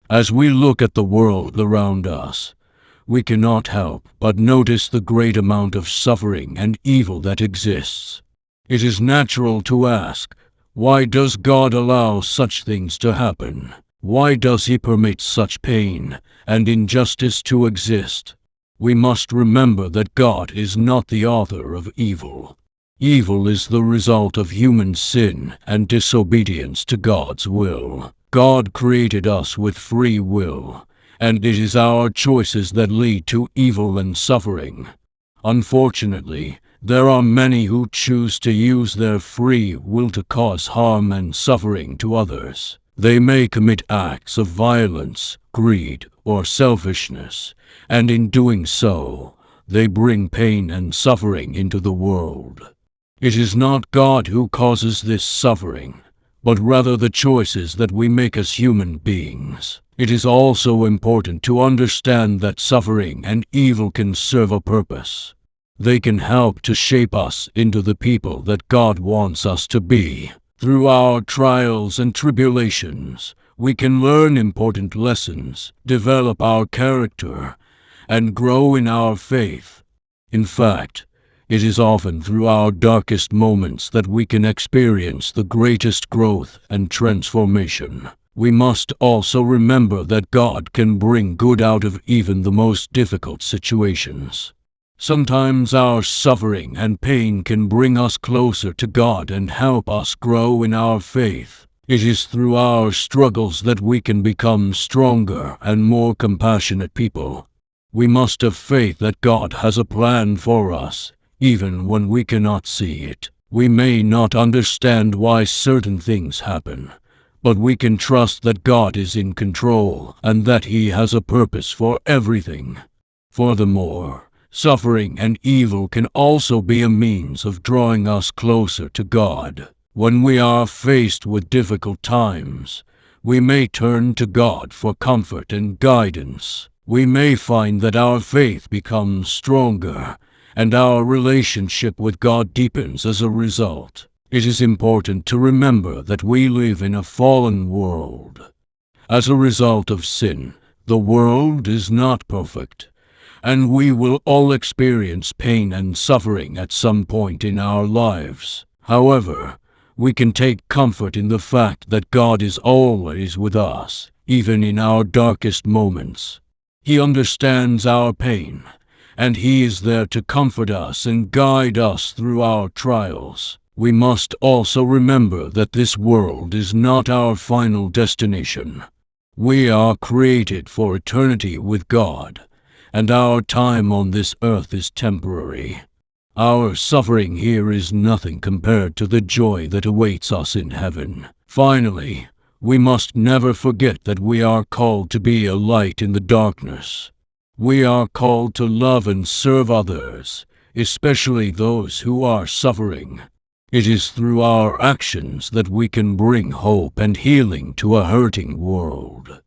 As we look at the world around us, we cannot help but notice the great amount of suffering and evil that exists. It is natural to ask, why does God allow such things to happen? Why does He permit such pain and injustice to exist? We must remember that God is not the author of evil. Evil is the result of human sin and disobedience to God's will. God created us with free will, and it is our choices that lead to evil and suffering. Unfortunately, there are many who choose to use their free will to cause harm and suffering to others. They may commit acts of violence, greed, or selfishness, and in doing so, they bring pain and suffering into the world. It is not God who causes this suffering, but rather the choices that we make as human beings. It is also important to understand that suffering and evil can serve a purpose. They can help to shape us into the people that God wants us to be. Through our trials and tribulations, we can learn important lessons, develop our character, and grow in our faith. In fact, it is often through our darkest moments that we can experience the greatest growth and transformation. We must also remember that God can bring good out of even the most difficult situations. Sometimes our suffering and pain can bring us closer to God and help us grow in our faith. It is through our struggles that we can become stronger and more compassionate people. We must have faith that God has a plan for us, even when we cannot see it. We may not understand why certain things happen, but we can trust that God is in control and that He has a purpose for everything. Furthermore, suffering and evil can also be a means of drawing us closer to God. When we are faced with difficult times, we may turn to God for comfort and guidance. We may find that our faith becomes stronger and our relationship with God deepens as a result. It is important to remember that we live in a fallen world. As a result of sin, the world is not perfect, and we will all experience pain and suffering at some point in our lives. However, we can take comfort in the fact that God is always with us, even in our darkest moments. He understands our pain, and He is there to comfort us and guide us through our trials. We must also remember that this world is not our final destination. We are created for eternity with God, and our time on this earth is temporary. Our suffering here is nothing compared to the joy that awaits us in heaven. Finally, we must never forget that we are called to be a light in the darkness. We are called to love and serve others, especially those who are suffering. It is through our actions that we can bring hope and healing to a hurting world.